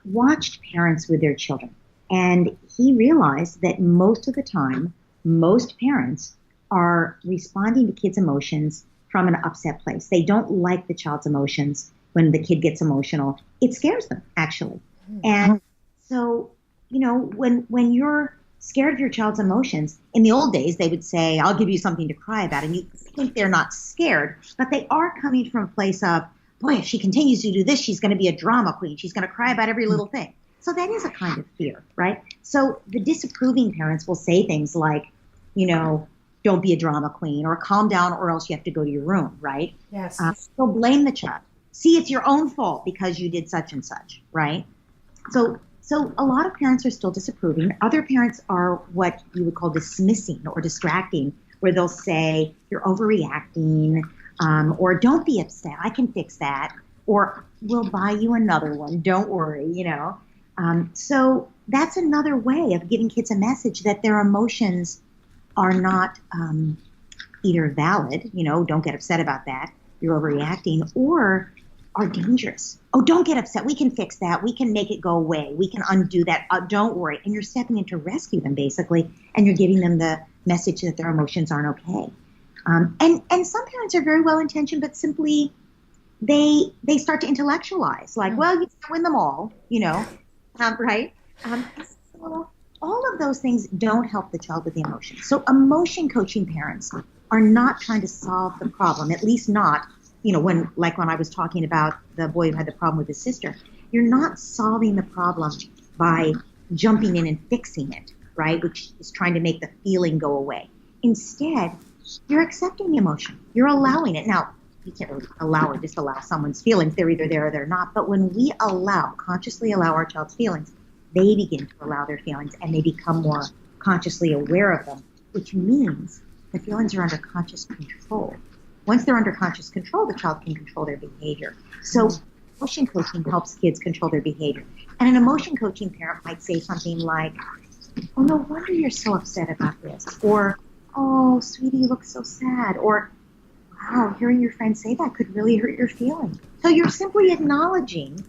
C: watched parents with their children. And he realized that most of the time, most parents are responding to kids' emotions from an upset place. They don't like the child's emotions when the kid gets emotional. It scares them, actually. And so, you know, when you're scared of your child's emotions, in the old days, they would say, I'll give you something to cry about. And you think they're not scared, but they are coming from a place of, boy, if she continues to do this, she's going to be a drama queen. She's going to cry about every little thing. So that is a kind of fear, right? So the disapproving parents will say things like, you know, don't be a drama queen, or calm down, or else you have to go to your room, right?
B: Yes.
C: They'll blame the child. See, it's your own fault because you did such and such, right? So a lot of parents are still disapproving. Other parents are what you would call dismissing or distracting, where they'll say, you're overreacting, or don't be upset, I can fix that, or we'll buy you another one, don't worry, you know. So that's another way of giving kids a message that their emotions are not either valid, you know, don't get upset about that, you're overreacting, or are dangerous. Oh, don't get upset. We can fix that. We can make it go away. We can undo that. Don't worry. And you're stepping in to rescue them, basically, and you're giving them the message that their emotions aren't okay. And some parents are very well-intentioned, but simply they start to intellectualize, like, well, you can't win them all, you know, right? So all of those things don't help the child with the emotions. So emotion coaching parents are not trying to solve the problem, at least not, you know, when I was talking about the boy who had the problem with his sister, you're not solving the problem by jumping in and fixing it, right? Which is trying to make the feeling go away. Instead, you're accepting the emotion. You're allowing it. Now, you can't really allow or disallow someone's feelings. They're either there or they're not. But when we consciously allow our child's feelings, they begin to allow their feelings and they become more consciously aware of them, which means the feelings are under conscious control. Once they're under conscious control, the child can control their behavior. So emotion coaching helps kids control their behavior. And an emotion coaching parent might say something like, oh, no wonder you're so upset about this. Or, oh, sweetie, you look so sad. Or, wow, hearing your friend say that could really hurt your feelings. So you're simply acknowledging,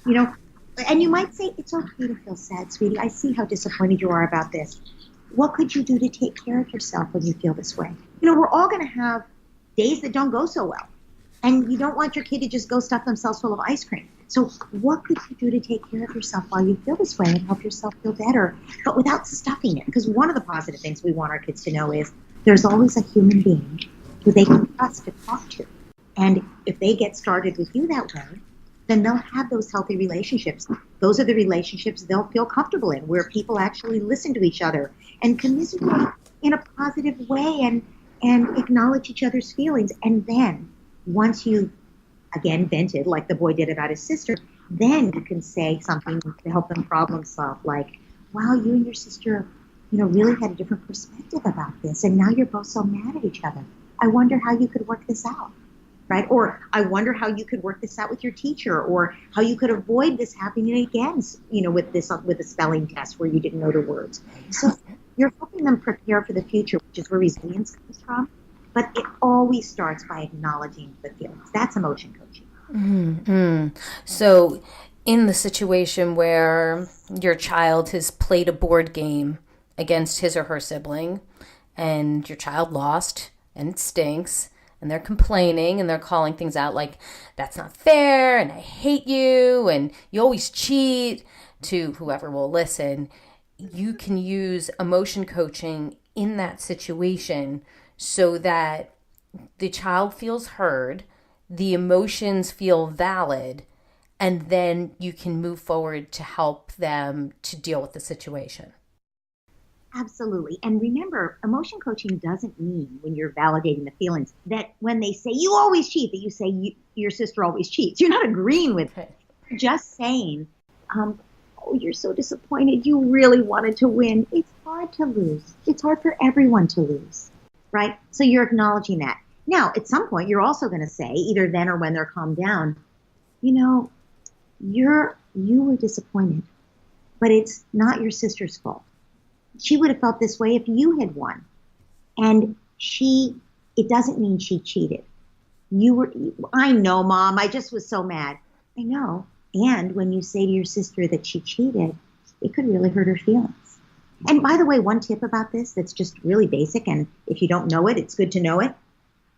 C: and you might say, it's okay to feel sad, sweetie. I see how disappointed you are about this. What could you do to take care of yourself when you feel this way? We're all going to have days that don't go so well. And you don't want your kid to just go stuff themselves full of ice cream. So what could you do to take care of yourself while you feel this way and help yourself feel better, but without stuffing it? Because one of the positive things we want our kids to know is there's always a human being who they can trust to talk to. And if they get started with you that way, then they'll have those healthy relationships. Those are the relationships they'll feel comfortable in, where people actually listen to each other and commiserate in a positive way and acknowledge each other's feelings. And then once you, again, vented like the boy did about his sister, then you can say something to help them problem solve, like, wow, you and your sister, really had a different perspective about this, and now you're both so mad at each other. I wonder how you could work this out, right? Or I wonder how you could work this out with your teacher, or how you could avoid this happening again, with the spelling test where you didn't know the words. So you're helping them prepare for the future, which is where resilience comes from. But it always starts by acknowledging the feelings. That's emotion coaching.
B: Mm-hmm. So in the situation where your child has played a board game against his or her sibling, and your child lost, and it stinks, and they're complaining, and they're calling things out like, that's not fair, and I hate you, and you always cheat, to whoever will listen, you can use emotion coaching in that situation so that the child feels heard, the emotions feel valid, and then you can move forward to help them to deal with the situation.
C: Absolutely. And remember, emotion coaching doesn't mean, when you're validating the feelings, that when they say you always cheat, that you say your sister always cheats. You're not agreeing with it. You're just saying, oh, you're so disappointed. You really wanted to win. It's hard to lose. It's hard for everyone to lose, right? So you're acknowledging that. Now, at some point, you're also going to say, either then or when they're calmed down, you were disappointed, but it's not your sister's fault. She would have felt this way if you had won. And it doesn't mean she cheated. I know, Mom, I just was so mad. I know. And when you say to your sister that she cheated, it could really hurt her feelings. And by the way, one tip about this that's just really basic, and if you don't know it, it's good to know it.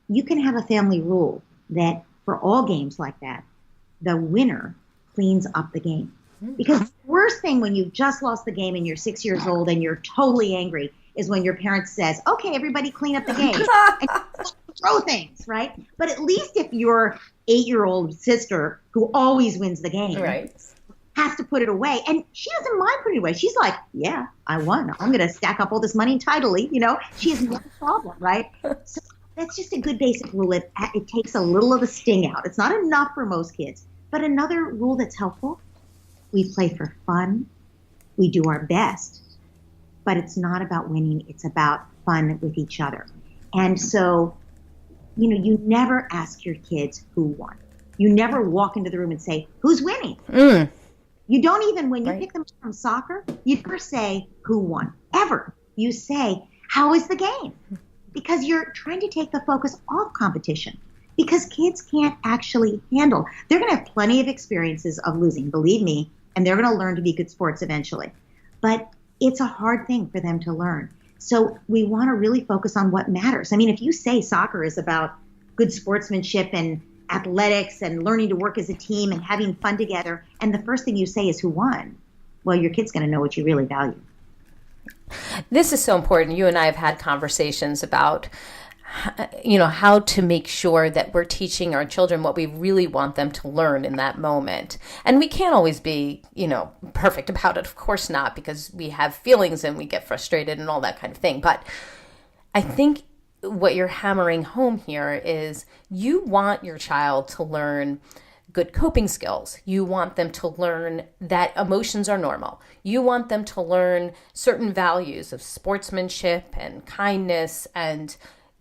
C: You can have a family rule that for all games like that, the winner cleans up the game. Because the worst thing when you've just lost the game and you're 6 years old and you're totally angry is when your parent says, okay, everybody clean up the game. And throw things, right? But at least if your 8-year-old sister, who always wins the game, right, has to put it away, and she doesn't mind putting it away. She's like, yeah, I won. I'm going to stack up all this money tidily. She has no problem, right? So that's just a good basic rule. It takes a little of the sting out. It's not enough for most kids. But another rule that's helpful, we play for fun. We do our best. But it's not about winning. It's about fun with each other. And so, you never ask your kids who won. You never walk into the room and say, who's winning? You don't even, when you pick them from soccer, you never say who won, ever. You say, how is the game? Because you're trying to take the focus off competition. Because kids can't actually handle. They're going to have plenty of experiences of losing, believe me, and they're going to learn to be good sports eventually. But it's a hard thing for them to learn. So we want to really focus on what matters. I mean, if you say soccer is about good sportsmanship and athletics and learning to work as a team and having fun together, and the first thing you say is who won, well, your kid's going to know what you really value.
B: This is so important. You and I have had conversations about how to make sure that we're teaching our children what we really want them to learn in that moment. And we can't always be, perfect about it. Of course not, because we have feelings and we get frustrated and all that kind of thing. But I think what you're hammering home here is you want your child to learn good coping skills. You want them to learn that emotions are normal. You want them to learn certain values of sportsmanship and kindness and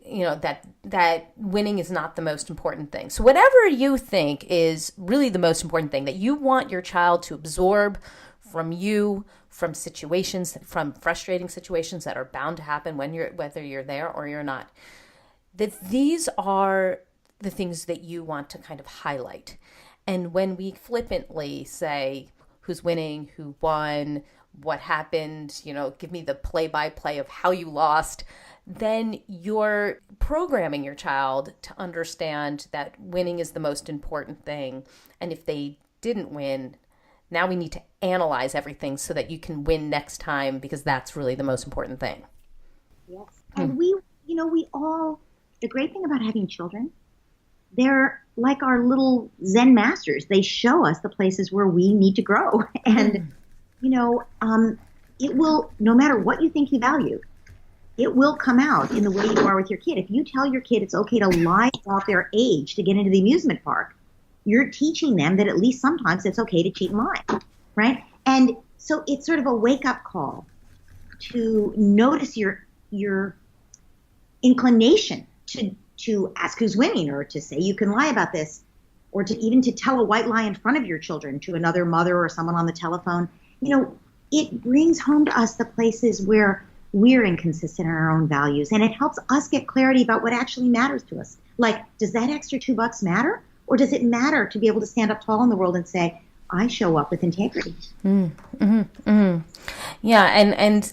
B: that winning is not the most important thing. So whatever you think is really the most important thing that you want your child to absorb from you, from situations, from frustrating situations that are bound to happen whether you're there or you're not, that these are the things that you want to kind of highlight. And when we flippantly say who's winning, who won, what happened, give me the play-by-play of how you lost, then you're programming your child to understand that winning is the most important thing. And if they didn't win, now we need to analyze everything so that you can win next time, because that's really the most important thing.
C: Yes. And we all, the great thing about having children, they're like our little Zen masters. They show us the places where we need to grow. And, it will, no matter what you think you value, it will come out in the way you are with your kid. If you tell your kid it's okay to lie about their age to get into the amusement park, you're teaching them that at least sometimes it's okay to cheat and lie, right? And so it's sort of a wake-up call to notice your inclination to ask who's winning, or to say you can lie about this, or to even to tell a white lie in front of your children to another mother or someone on the telephone. It brings home to us the places where we're inconsistent in our own values, and it helps us get clarity about what actually matters to us. Like, does that extra $2 matter? Or does it matter to be able to stand up tall in the world and say, I show up with integrity?
B: Yeah. And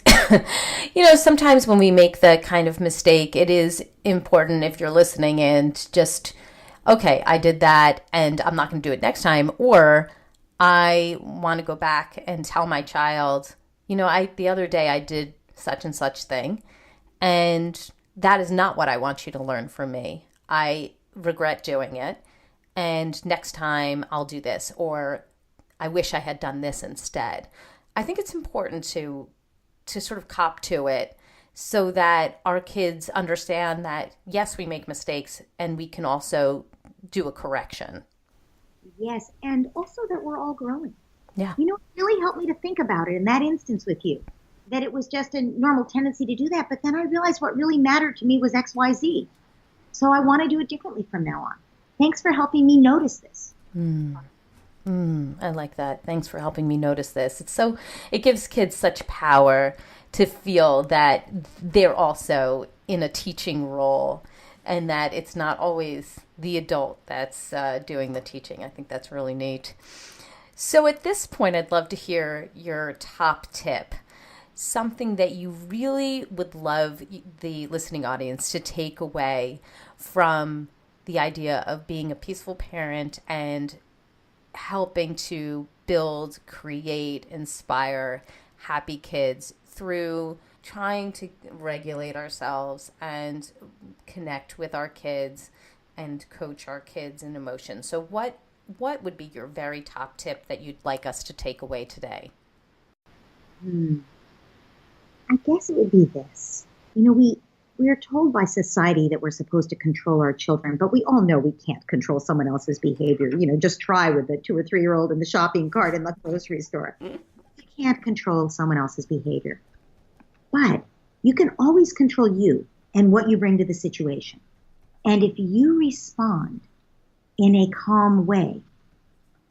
B: sometimes when we make the kind of mistake, it is important, if you're listening, and just, okay, I did that and I'm not going to do it next time. Or I want to go back and tell my child, the other day I did such and such thing, and that is not what I want you to learn from me. I regret doing it. And next time I'll do this, or I wish I had done this instead. I think it's important to sort of cop to it so that our kids understand that, yes, we make mistakes and we can also do a correction.
C: Yes, and also that we're all growing.
B: Yeah.
C: It really helped me to think about it in that instance with you, that it was just a normal tendency to do that. But then I realized what really mattered to me was X, Y, Z. So I want to do it differently from now on. Thanks for helping me notice this.
B: I like that. Thanks for helping me notice this. It gives kids such power to feel that they're also in a teaching role, and that it's not always the adult that's doing the teaching. I think that's really neat. So at this point, I'd love to hear your top tip, something that you really would love the listening audience to take away from the idea of being a peaceful parent and helping to build, create, inspire happy kids through trying to regulate ourselves and connect with our kids and coach our kids in emotion. So what would be your very top tip that you'd like us to take away today?
C: I guess it would be this. We are told by society that we're supposed to control our children, but we all know we can't control someone else's behavior. Just try with the 2 or 3 year old in the shopping cart in the grocery store. You can't control someone else's behavior, but you can always control you and what you bring to the situation. And if you respond in a calm way,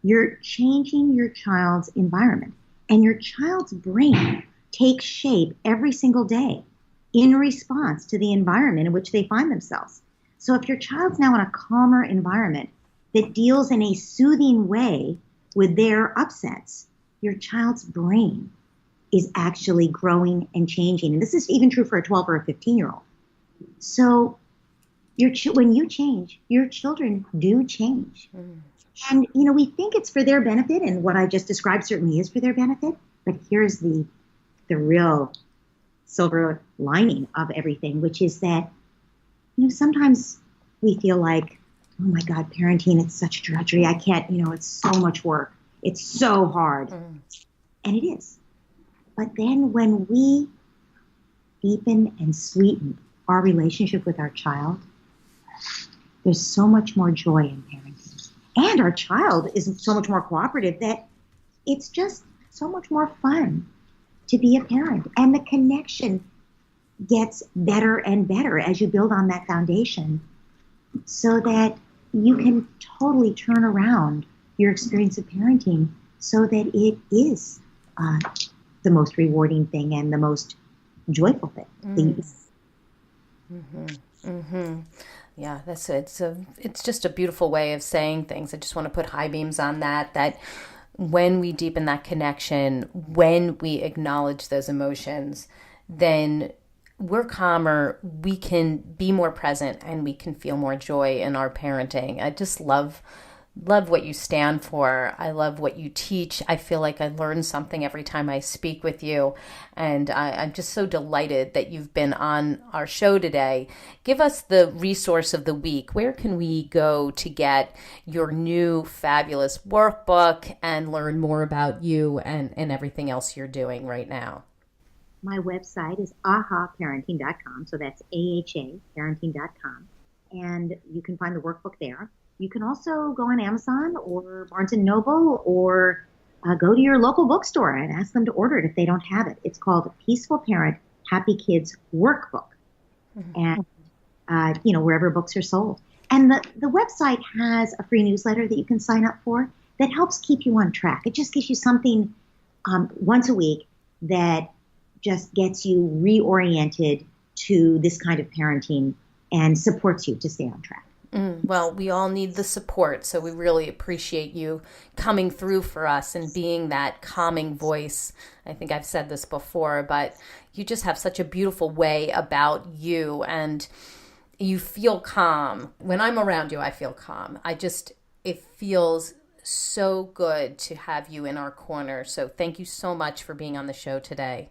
C: you're changing your child's environment, and your child's brain takes shape every single day in response to the environment in which they find themselves. So if your child's now in a calmer environment that deals in a soothing way with their upsets, your child's brain is actually growing and changing. And this is even true for a 12 or a 15-year-old. So when you change, your children do change. And, we think it's for their benefit, and what I just described certainly is for their benefit, but here's the real silver lining of everything, which is that, sometimes we feel like, oh my God, parenting, it's such drudgery. I can't, it's so much work. It's so hard. And it is. But then when we deepen and sweeten our relationship with our child, there's so much more joy in parenting. And our child is so much more cooperative that it's just so much more fun to be a parent. And the connection gets better and better as you build on that foundation so that you can totally turn around your experience of parenting so that it is the most rewarding thing and the most joyful thing.
B: Yeah, it's just a beautiful way of saying things. I just want to put high beams on that when we deepen that connection, when we acknowledge those emotions, then we're calmer, we can be more present, and we can feel more joy in our parenting. I just love what you stand for. I love what you teach. I feel like I learn something every time I speak with you. And I'm just so delighted that you've been on our show today. Give us the resource of the week. Where can we go to get your new fabulous workbook and learn more about you and everything else you're doing right now?
C: My website is ahaparenting.com. So that's AHA parenting.com. And you can find the workbook there. You can also go on Amazon or Barnes & Noble or go to your local bookstore and ask them to order it if they don't have it. It's called Peaceful Parent, Happy Kids Workbook. And, wherever books are sold. And the website has a free newsletter that you can sign up for that helps keep you on track. It just gives you something once a week that just gets you reoriented to this kind of parenting and supports you to stay on track.
B: Well, we all need the support, so we really appreciate you coming through for us and being that calming voice. I think I've said this before, but you just have such a beautiful way about you, and you feel calm. When I'm around you, I feel calm. It feels so good to have you in our corner. So thank you so much for being on the show today.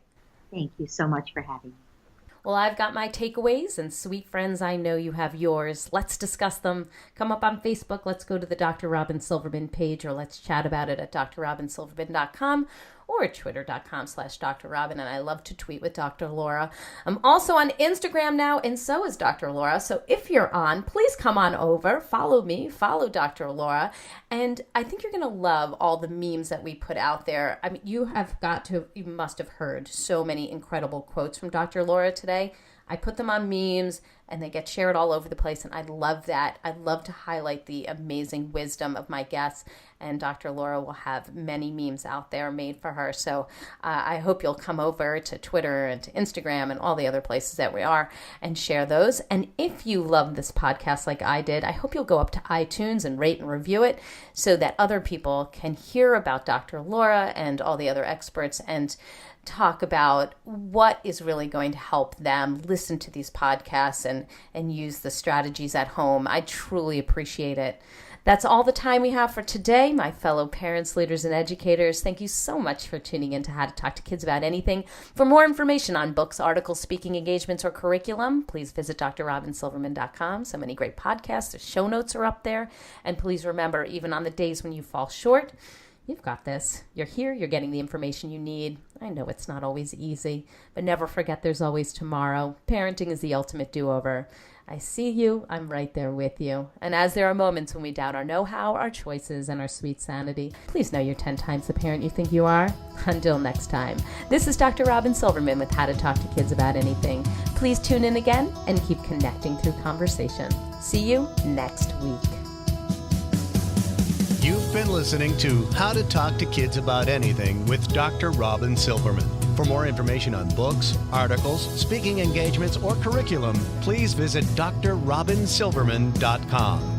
C: Thank you so much for having me.
B: Well, I've got my takeaways, and sweet friends, I know you have yours. Let's discuss them. Come up on Facebook. Let's go to the Dr. Robyn Silverman page, or let's chat about it at drrobynsilverman.com or at twitter.com/Dr. Robyn. And I love to tweet with Dr. Laura. I'm also on Instagram now, and so is Dr. Laura. So if you're on, please come on over, follow me, follow Dr. Laura. And I think you're going to love all the memes that we put out there. I mean, you must have heard so many incredible quotes from Dr. Laura today. I put them on memes and they get shared all over the place, and I love that. I love to highlight the amazing wisdom of my guests, and Dr. Laura will have many memes out there made for her. So I hope you'll come over to Twitter and to Instagram and all the other places that we are and share those. And if you love this podcast like I did, I hope you'll go up to iTunes and rate and review it so that other people can hear about Dr. Laura and all the other experts and talk about what is really going to help them listen to these podcasts and use the strategies at home. I truly appreciate it. That's all the time we have for today, my fellow parents, leaders, and educators. Thank you so much for tuning in to How to Talk to Kids About Anything. For more information on books, articles, speaking engagements, or curriculum, please visit drrobynsilverman.com. So many great podcasts. The show notes are up there. And please remember, even on the days when you fall short, you've got this. You're here. You're getting the information you need. I know it's not always easy, but never forget there's always tomorrow. Parenting is the ultimate do-over. I see you. I'm right there with you. And as there are moments when we doubt our know-how, our choices, and our sweet sanity, please know you're 10 times the parent you think you are. Until next time, this is Dr. Robyn Silverman with How to Talk to Kids About Anything. Please tune in again and keep connecting through conversation. See you next week.
A: You've been listening to How to Talk to Kids About Anything with Dr. Robyn Silverman. For more information on books, articles, speaking engagements, or curriculum, please visit drrobynsilverman.com.